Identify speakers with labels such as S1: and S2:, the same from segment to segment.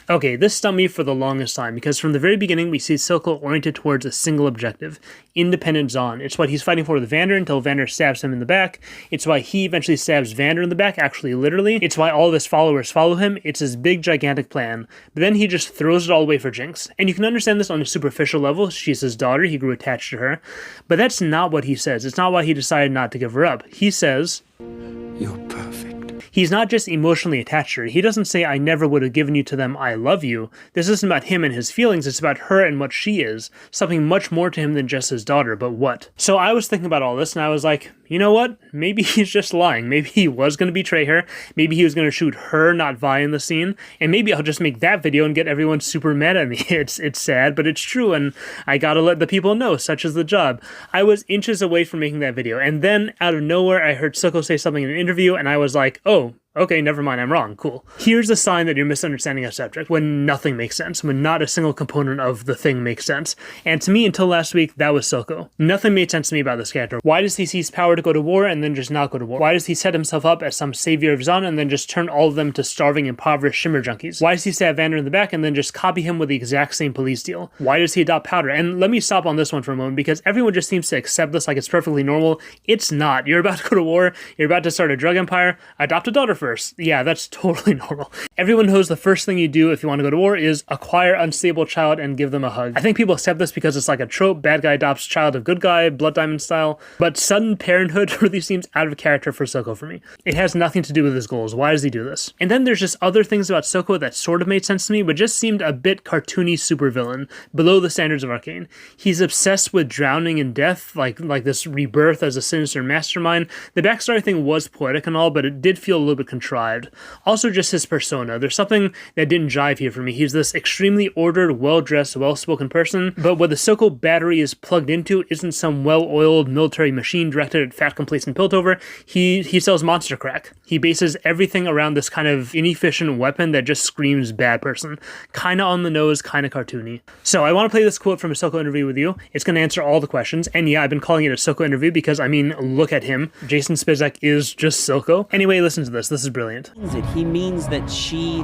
S1: Okay, this stumped me for the longest time, because from the very beginning we see Silco oriented towards a single objective, independent Zaun. It's what he's fighting for with Vander until Vander stabs him in the back. It's why he eventually stabs Vander in the back, actually literally. It's why all of his followers follow him. It's his big gigantic plan. But then he just throws it all away for Jinx. And you can understand this on a superficial level. She's his daughter, he grew attached to her. But that's not what he says. It's not why he decided not to give her up. He says,
S2: "You're perfect."
S1: He's not just emotionally attached to her. He doesn't say, I never would have given you to them, I love you. This isn't about him and his feelings, it's about her and what she is. Something much more to him than just his daughter, but what? So I was thinking about all this, and I was like, you know what? Maybe he's just lying. Maybe he was going to betray her. Maybe he was going to shoot her, not Vi, in the scene. And maybe I'll just make that video and get everyone super mad at me. It's sad, but it's true, and I gotta let the people know, such is the job. I was inches away from making that video, and then out of nowhere, I heard Silco say something in an interview, and I was like, oh, okay, never mind, I'm wrong, cool. Here's a sign that you're misunderstanding a subject, when nothing makes sense, when not a single component of the thing makes sense. And to me, until last week, that was Silco. Nothing made sense to me about this character. Why does he seize power to go to war and then just not go to war? Why does he set himself up as some savior of Zaun and then just turn all of them to starving, impoverished Shimmer junkies? Why does he stab Vander in the back and then just copy him with the exact same police deal? Why does he adopt powder? And let me stop on this one for a moment, because everyone just seems to accept this like it's perfectly normal. It's not. You're about to go to war, you're about to start a drug empire, adopt a daughter first. Yeah, that's totally normal. Everyone knows the first thing you do if you want to go to war is acquire unstable child and give them a hug. I think people accept this because it's like a trope, bad guy adopts child of good guy, Blood Diamond style, but sudden parenthood really seems out of character for Silco for me. It has nothing to do with his goals. Why does he do this? And then there's just other things about Silco that sort of made sense to me, but just seemed a bit cartoony supervillain, below the standards of ARCANE. He's obsessed with drowning in death, like this rebirth as a sinister mastermind. The backstory thing was poetic and all, but it did feel a little bit contrived. Also just his persona. There's something that didn't jive here for me. He's this extremely ordered, well-dressed, well-spoken person, but what the Silco battery is plugged into isn't some well-oiled military machine directed at fat, complacent Piltover. He sells monster crack. He bases everything around this kind of inefficient weapon that just screams bad person. Kinda on the nose, kinda cartoony. So I want to play this quote from a Silco interview with you. It's going to answer all the questions, and yeah, I've been calling it a Silco interview because, I mean, look at him. Jason Spisak is just Silco. Anyway, listen to this. This is brilliant.
S3: He means that she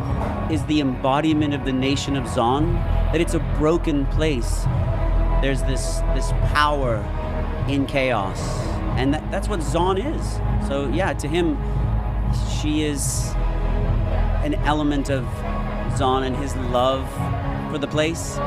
S3: is the embodiment of the nation of Zaun, that it's a broken place. There's this power in chaos, and that's what Zaun is. So yeah, to him, she is an element of Zaun and his love for the place,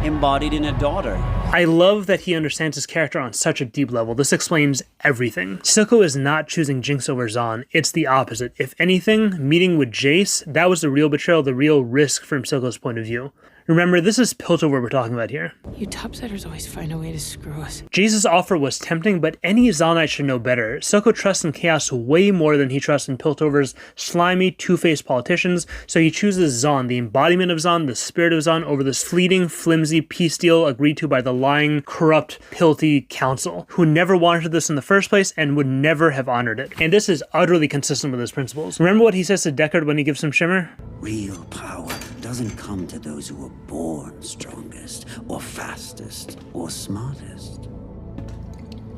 S3: embodied in a daughter.
S1: I love that he understands his character on such a deep level. This explains everything. Silco is not choosing Jinx over Zaun. It's the opposite. If anything, meeting with Jace, that was the real betrayal, the real risk from Silco's point of view. Remember, this is Piltover we're talking about here.
S4: You topsiders always find a way to screw us.
S1: Jace's offer was tempting, but any Zaunite should know better. Silco trusts in chaos way more than he trusts in Piltover's slimy, two-faced politicians, so he chooses Zaun, the embodiment of Zaun, the spirit of Zaun, over this fleeting, flimsy peace deal agreed to by the lying, corrupt, Pilty council, who never wanted this in the first place and would never have honored it. And this is utterly consistent with his principles. Remember what he says to Deckard when he gives him Shimmer?
S2: Real power doesn't come to those who are born strongest, or fastest, or smartest.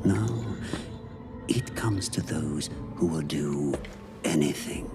S2: No, it comes to those who will do anything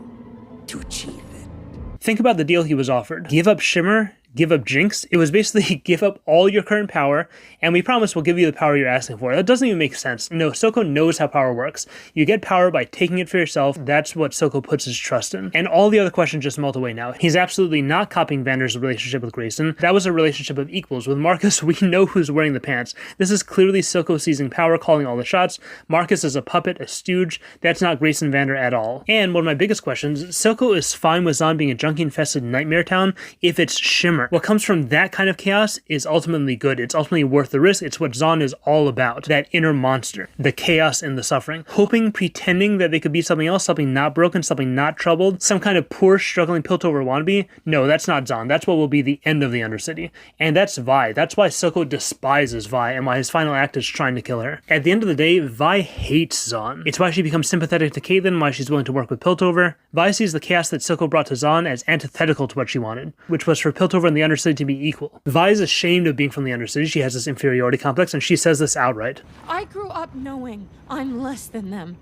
S2: to achieve it.
S1: Think about the deal he was offered. Give up Shimmer, give up Jinx. It was basically give up all your current power, and we promise we'll give you the power you're asking for. That doesn't even make sense. No, Silco knows how power works. You get power by taking it for yourself. That's what Silco puts his trust in. And all the other questions just melt away now. He's absolutely not copying Vander's relationship with Grayson. That was a relationship of equals. With Marcus, we know who's wearing the pants. This is clearly Silco seizing power, calling all the shots. Marcus is a puppet, a stooge. That's not Grayson Vander at all. And one of my biggest questions, Silco is fine with Zaun being a junkie-infested nightmare town if it's Shimmer. What comes from that kind of chaos is ultimately good. It's ultimately worth the risk. It's what Zaun is all about. That inner monster. The chaos and the suffering. Hoping, pretending that they could be something else, something not broken, something not troubled, some kind of poor, struggling Piltover wannabe. No, that's not Zaun. That's what will be the end of the Undercity. And that's Vi. That's why Silco despises Vi and why his final act is trying to kill her. At the end of the day, Vi hates Zaun. It's why she becomes sympathetic to Caitlyn, why she's willing to work with Piltover. Vi sees the chaos that Silco brought to Zaun as antithetical to what she wanted, which was for Piltover and the Undercity to be equal. Vi is ashamed of being from the Undercity. She has this inferiority complex, and she says this outright.
S4: I grew up knowing I'm less than them.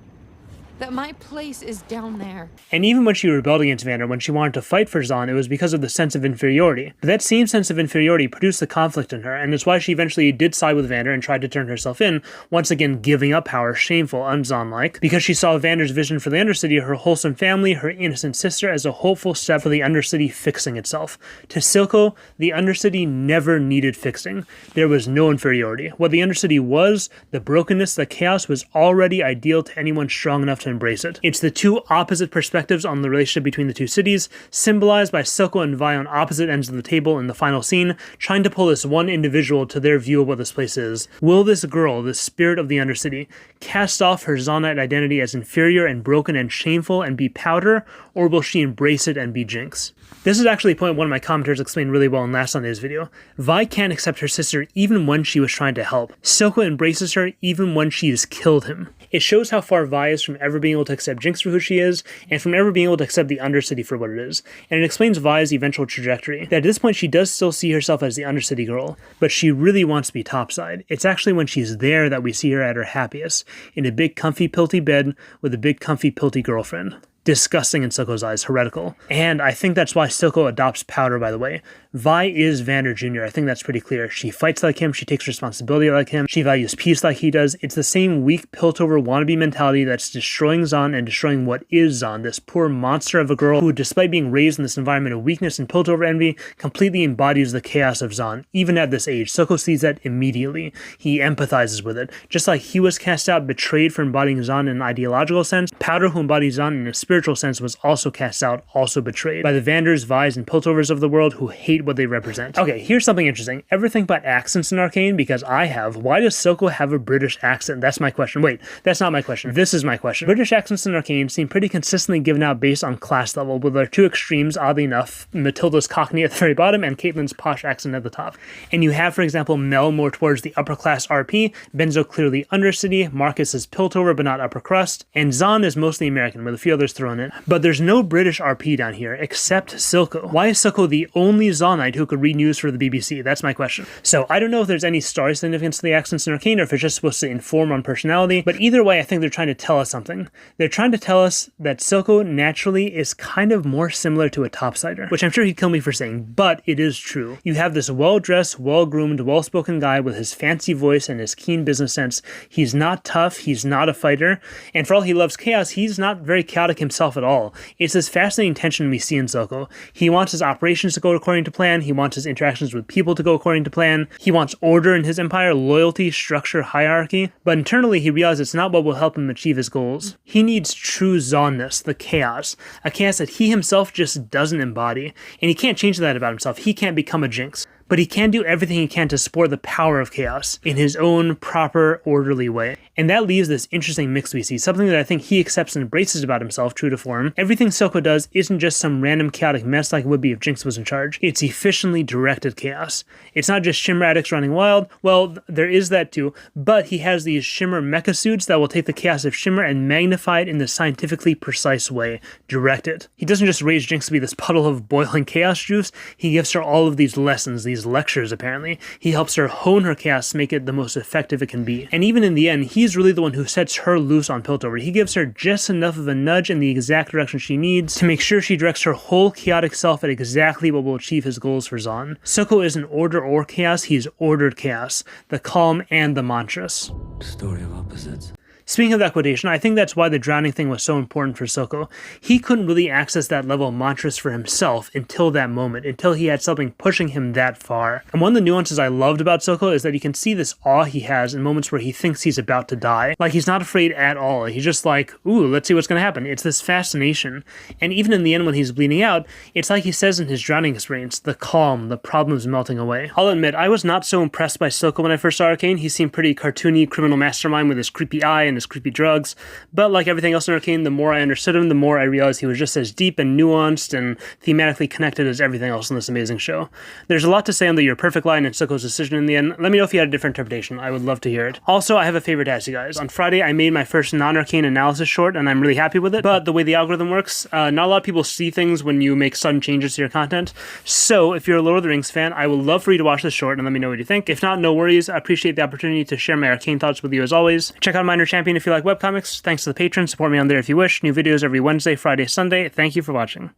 S4: that my place is down there.
S1: And even when she rebelled against Vander, when she wanted to fight for Zaun, it was because of the sense of inferiority. But that same sense of inferiority produced the conflict in her, and it's why she eventually did side with Vander and tried to turn herself in, once again giving up power, shameful, un-Zaun-like, because she saw Vander's vision for the Undercity, her wholesome family, her innocent sister, as a hopeful step for the Undercity fixing itself. To Silco, the Undercity never needed fixing. There was no inferiority. What the Undercity was, the brokenness, the chaos, was already ideal to anyone strong enough to embrace it. It's the two opposite perspectives on the relationship between the two cities, symbolized by Silco and Vi on opposite ends of the table in the final scene, trying to pull this one individual to their view of what this place is. Will this girl, the spirit of the Undercity, cast off her Zaunite identity as inferior and broken and shameful and be Powder, or will she embrace it and be Jinx? This is actually a point one of my commenters explained really well in last Sunday's video. Vi can't accept her sister even when she was trying to help. Silco embraces her even when she has killed him. It shows how far Vi is from ever being able to accept Jinx for who she is, and from ever being able to accept the Undercity for what it is. And it explains Vi's eventual trajectory. That at this point she does still see herself as the Undercity girl, but she really wants to be topside. It's actually when she's there that we see her at her happiest, in a big comfy pilty bed with a big comfy pilty girlfriend. Disgusting in Silco's eyes, heretical. And I think that's why Silco adopts Powder, by the way. Vi is Vander Jr., I think that's pretty clear. She fights like him, she takes responsibility like him, she values peace like he does. It's the same weak, Piltover wannabe mentality that's destroying Zaun and destroying what is Zaun, this poor monster of a girl who, despite being raised in this environment of weakness and Piltover envy, completely embodies the chaos of Zaun. Even at this age, Silco sees that immediately. He empathizes with it. Just like he was cast out, betrayed for embodying Zaun in an ideological sense, Powder, who embodies Zaun in a spiritual sense, was also cast out, also betrayed by the Vanders,Vis, and Piltovers of the world who hate what they represent. Okay, here's something interesting. Ever think about accents in Arcane? Because I have. Why does Silco have a British accent? That's my question. Wait, that's not my question. This is my question. British accents in Arcane seem pretty consistently given out based on class level, with their two extremes, oddly enough, Matilda's Cockney at the very bottom and Caitlyn's posh accent at the top. And you have, for example, Mel more towards the upper class RP, Benzo clearly Undercity, Marcus is Piltover but not upper crust, and Zaun is mostly American, with a few others thrown in. But there's no British RP down here, except Silco. Why is Silco the only Zaunite who could read news for the BBC? That's my question. So I don't know if there's any story significance to the accents in Arcane, or if it's just supposed to inform on personality, but either way, I think they're trying to tell us something. They're trying to tell us that Silco naturally is kind of more similar to a topsider, which I'm sure he'd kill me for saying, but it is true. You have this well-dressed, well-groomed, well-spoken guy with his fancy voice and his keen business sense. He's not tough, he's not a fighter, and for all he loves chaos, he's not very chaotic himself at all. It's this fascinating tension we see in Silco. He wants his operations to go according to plan, he wants his interactions with people to go according to plan, he wants order in his empire, loyalty, structure, hierarchy, but internally he realizes it's not what will help him achieve his goals. He needs true Zaunness, the chaos, a chaos that he himself just doesn't embody, and he can't change that about himself. He can't become a Jinx. But he can do everything he can to support the power of chaos in his own proper, orderly way. And that leaves this interesting mix we see, something that I think he accepts and embraces about himself, true to form. Everything Silco does isn't just some random chaotic mess like it would be if Jinx was in charge. It's efficiently directed chaos. It's not just Shimmer addicts running wild. Well, there is that too, but he has these Shimmer mecha suits that will take the chaos of Shimmer and magnify it in the scientifically precise way, direct it. He doesn't just raise Jinx to be this puddle of boiling chaos juice, he gives her all of these lessons, these lectures apparently. He helps her hone her chaos, make it the most effective it can be. And even in the end, he's really the one who sets her loose on Piltover. He gives her just enough of a nudge in the exact direction she needs to make sure she directs her whole chaotic self at exactly what will achieve his goals for Zaun. Silco isn't order or chaos, he's ordered chaos, the calm and the monstrous.
S2: Story of opposites.
S1: Speaking of that quotation, I think that's why the drowning thing was so important for Silco. He couldn't really access that level of monstrous for himself until that moment, until he had something pushing him that far. And one of the nuances I loved about Silco is that you can see this awe he has in moments where he thinks he's about to die. Like, he's not afraid at all. He's just like, ooh, let's see what's going to happen. It's this fascination. And even in the end when he's bleeding out, it's like he says in his drowning experience, the calm, the problems melting away. I'll admit, I was not so impressed by Silco when I first saw Arcane. He seemed pretty cartoony criminal mastermind with his creepy eye and his creepy drugs, but like everything else in Arcane, the more I understood him, the more I realized he was just as deep and nuanced and thematically connected as everything else in this amazing show. There's a lot to say on the Your Perfect line and Silco's decision in the end. Let me know if you had a different interpretation. I would love to hear it. Also, I have a favor to ask you guys. On Friday, I made my first non-Arcane analysis short, and I'm really happy with it, but the way the algorithm works, not a lot of people see things when you make sudden changes to your content. So if you're a Lord of the Rings fan, I would love for you to watch this short and let me know what you think. If not, no worries. I appreciate the opportunity to share my Arcane thoughts with you as always. Check out Minor Champion Champion if you like webcomics. Thanks to the patrons. Support me on there if you wish. New videos every Wednesday, Friday, Sunday. Thank you for watching.